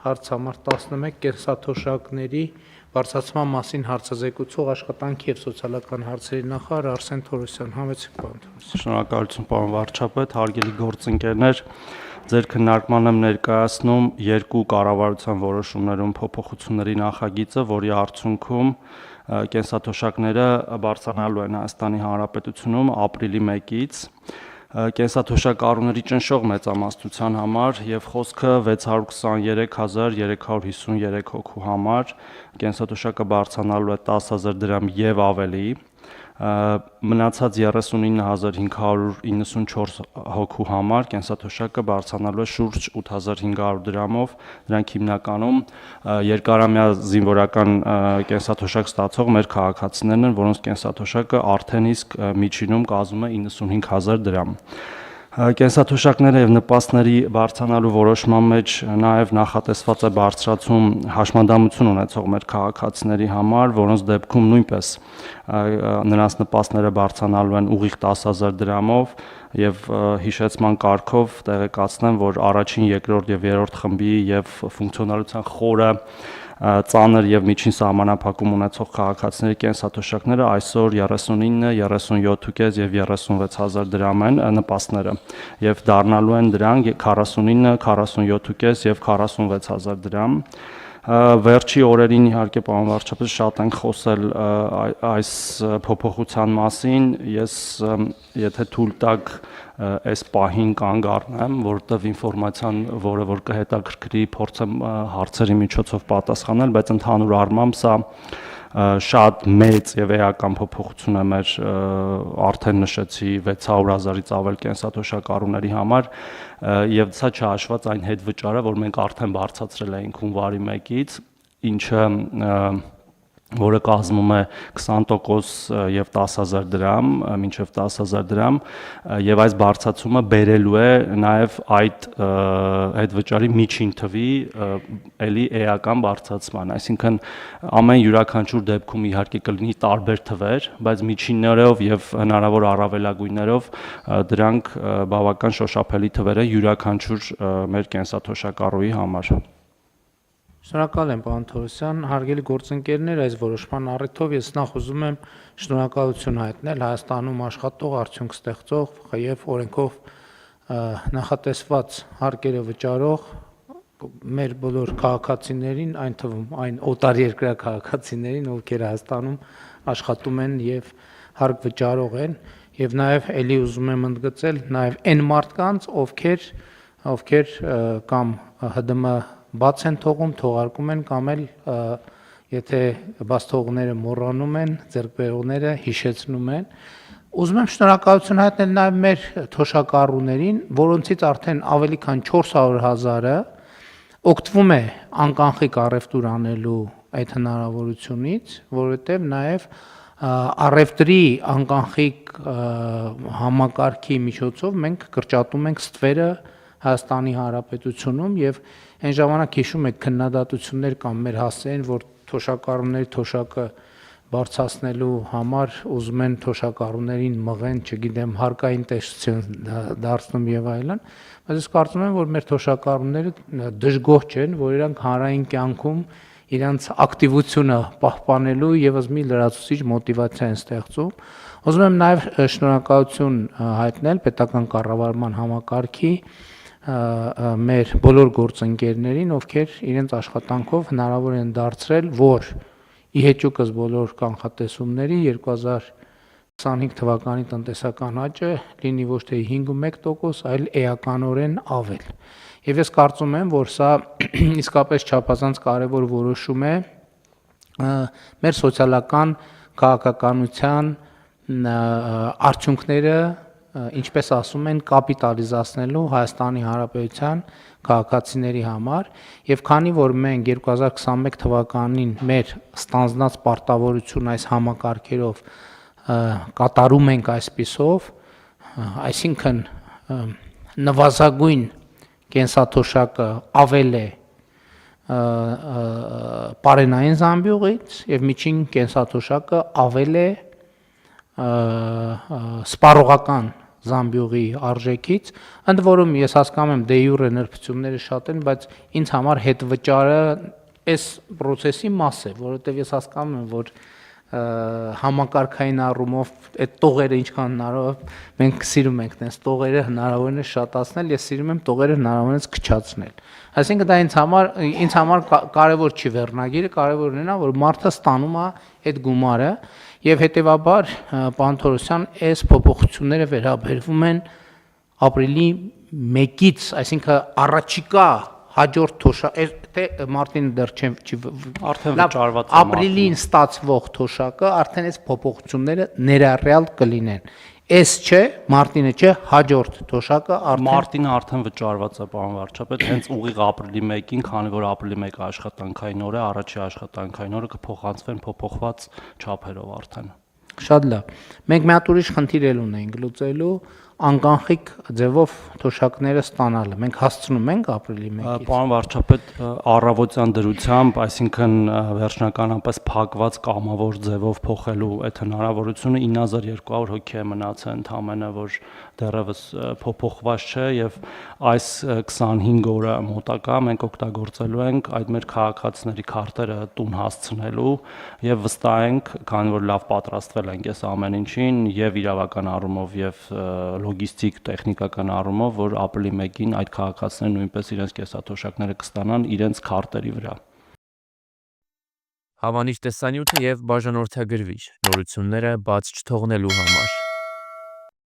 հարց համար 11 կենսաթոշակների բարձրացման մասին հարցազեկուցող աշխատանքի և սոցիալական հարցերի նախարար Արսեն Թորոսյան, համեցեք պարոն Թորոսյան։ Շնորհակալություն պարոն վարչապետ, հարգելի գործընկերներ, ձեր քննարկման եմ ներկայացնում երկու կառավարության որոշումներում փոփոխությունների նախագիծը, որի արդյունքում կենսաթոշակները բարձրանալու են Հայաստանի Հանրապետությունում ապրիլի 1-ից կենսաթոշակառուների ճնշող մեծամասնության համար եւ խոսքը 623,353 հոգու համար կենսաթոշակը բարձրանալու է 10,000 դրամ եւ ավելի, մնացած 39,594 հոգու համար կենսաթոշակը բարձրանալու է շուրջ 8,500 դրամով, դրանք հիմնականում երկարամյա զինվորական կենսաթոշակ ստացող մեր քաղաքացիներն են, որոնց կենսաթոշակը արդեն իսկ միջինում կազմում է 95,000 դրամ։ Կենսաթոշակները եւ նպաստների բարձրանալու որոշման մեջ նաեւ նախատեսված է բարձրացում հաշմանդամություն ունեցող մեր քաղաքացիների համար, որոնց դեպքում նույնպես նրանց նպաստները բարձրանալու են ուղիղ 10,000 դրամով եւ հիշեցման կարգով տեղեկացնեմ, որ առաջին, երկրորդ եւ երրորդ խմբի եւ ֆունկցիոնալության խորը ծանր եւ միջին սահմանափակում ունեցող քաղաքացիների կենսաթոշակները այսօր 39, 37.5 եւ 36,000 դրամ են նպաստները եւ դառնալու են դրանք 49, 47.5 եւ 46,000 դրամ։ Վերջի օրերին իհարկե պարոն վարչապետ շատ ենք խոսել այս փոփոխության մասին, ես եթե թույլ տաք այս պահին կանգ առնեմ, որտեղ ինֆորմացիան, որը որ կհետաքրքրի, փորձեմ հարցերի միջոցով պատասխանել, բայց ընդհանուր առմամբ սա շատ մեծ եւ էական փոփոխություն է մեր արդեն նշեցի 600,000-ից ավել կենսաթոշակառուների համար եւ սա չհաշված այն հետվճարը, որ մենք արդեն բարձրացրել էինք հունվարի 1-ից, ինչը որը կազմում է 20% եւ 10,000 դրամ, մինչեւ 10,000 դրամ եւ այս բարձրացումը բերելու է նաեւ այդ վճարի միջին թվի էլի էական բարձրացման, այսինքն ամեն յուրաքանչյուր դեպքում իհարկե կլինի տարբեր թվեր, բայց միջիններով եւ հնարավոր առավելագույններով դրանք բավական շոշափելի թվեր են յուրաքանչյուր մեր կենսաթոշակառուի համար։ Շնորհակալ եմ պարոն Թորոսյան, հարգելի գործընկերներ, այս որոշման առիթով ես նախ ուզում եմ շնորհակալություն հայտնել Հայաստանում աշխատող, արդյունք ստեղծող եւ օրենքով նախատեսված հարկերը վճարող մեր բոլոր քաղաքացիներին, այն թվում այն օտարերկրյա քաղաքացիներին, ովքեր Հայաստանում աշխատում են եւ հարկ վճարող են, եւ նաեւ ելի ուզում եմ ընդգծել նաեւ այն մարդկանց, ովքեր կամ ՀԴՄ բաց են թողում, թողարկում են կամ էլ եթե բաց թողները մոռանում են, ձեռքբերողները հիշեցնում են։ Ուզում եմ շնորհակալություն հայտնել նաև մեր թոշակառուներին, որոնցից արդեն ավելի քան 400,000-ը օգտվում է անկանխիկ առևտուր անելու այդ հնարավորությունից, որովհետև նաև առևտրի անկանխիկ համակարգի միջոցով մենք կրճատում ենք ստվերը Հայաստանի Հանրապետությունում եւ այն ժամանակ հիշում եք քննադատություններ կամ մեր հասցեին, որ թոշակառուների թոշակը բարձրացնելու համար ուզում են թոշակառուներին մղեն, չգիտեմ, հարկային տեսություն դարձնում եւ այլն, բայց ես կարծում եմ, որ մեր թոշակառուները դժգոհ չեն, որ իրանք հանրային կյանքում իրանց ակտիվությունը պահպանելու եւս մի լրացուցիչ մոտիվացիա են ստեղծում։ Ուզում եմ նաեւ շնորհակալություն հայտնել պետական կառավարման համակարգի մեր բոլոր գործընկերներին, ովքեր իրենց աշխատանքով հնարավոր են դարձրել, որ ի հեճուկս բոլոր կանխատեսումների 2025 թվականի տնտեսական աճը լինի ոչ թե 5.1%, այլ էականորեն ավել։ Եվ ես կարծում եմ, որ սա իսկապես չափազանց կարևոր որոշում է մեր սոցիալական քաղաքականության արդյունքները, ինչպես ասում են, կապիտալիզացնելու Հայաստանի Հանրապետության քաղաքացիների համար, եւ քանի որ մենք 2021 թվականին մեր ստանձնած պարտավորություն այս համակարգերով կատարում ենք այսպիսով, այսինքն նվազագույն կենսաթոշակը ավել է պարենային զամբյուղից եւ միջին կենսաթոշակը ավել է սպառողական զամբյուղի արժեքից, ընդ որում ես հասկանում եմ դե յուրե նրբությունները շատ են, բայց ինձ համար հետ վճարը այս process-ի մաս է, որովհետև ես հասկանում եմ, որ համակարգային առումով այդ տողերը ինչքան հնարավոր մենք սիրում ենք տես տողերը հնարավորինս շատացնել, ես սիրում եմ տողերը հնարավորինս քչացնել։ Այսինքն դա ինձ համար կարևոր չի վերնագիրը, կարևորն է նա, որ մարդը ստանում է այդ գումարը եւ հետեւաբար պարոն Թորոսյան, այս փոփոխությունները վերաբերվում են ապրիլի 1-ից, այսինքն առաջիկա հաջորդ թե մարտին դեռ չի Արդեն վճարված է ապրիլին ստացվող թոշակը արդեն այս փոփոխությունները ներառյալ կլինեն։ Այս չէ, մարտինը չէ, հաջորդ թոշակը արդեն Մարտինը արդեն վճարված է, պարոն վարչապետ, հենց ուղիղ ապրիլի 1-ին, քանի որ ապրիլի 1-ը աշխատանքային օր է, առաջի աշխատանքային օրը կփոխանցվեն փոփոխված չափերով արդեն։ Շատ լավ։ Մենք մի հատ ուրիշ խնդիր էլ ունենք լուծելու անկանխիկ ձևով թոշակները ստանալը։ Մենք հասցնում ենք ապրիլի 1-ից։ Պարոն վարչապետ, առավոտյան դրությամբ, այսինքն վերջնականապես փակված կամավոր ձևով փոխելու այդ հնարավորությունը 9200 հոգի է մնացել ընդամենը, որ դեռևս փոփոխված չէ եւ այս 25 օրը մոտակա մենք օգտագործելու ենք այդ մեր քաղաքացիների քարտերը տուն հասցնելու եւ վստահ ենք, քանի որ լավ պատրաստվել ենք այս ամեն ինչին եւ իրավական առումով եւ լոգիստիկ տեխնիկական առումով, որ ապրիլի 1-ին այդ քաղաքացիները նույնպես իրենց կեսաթոշակները կստանան իրենց քարտերի վրա։ Հավանիչ տեսանյութը եւ բաժանորդագրվիչ նորությունները բաց չթողնելու համար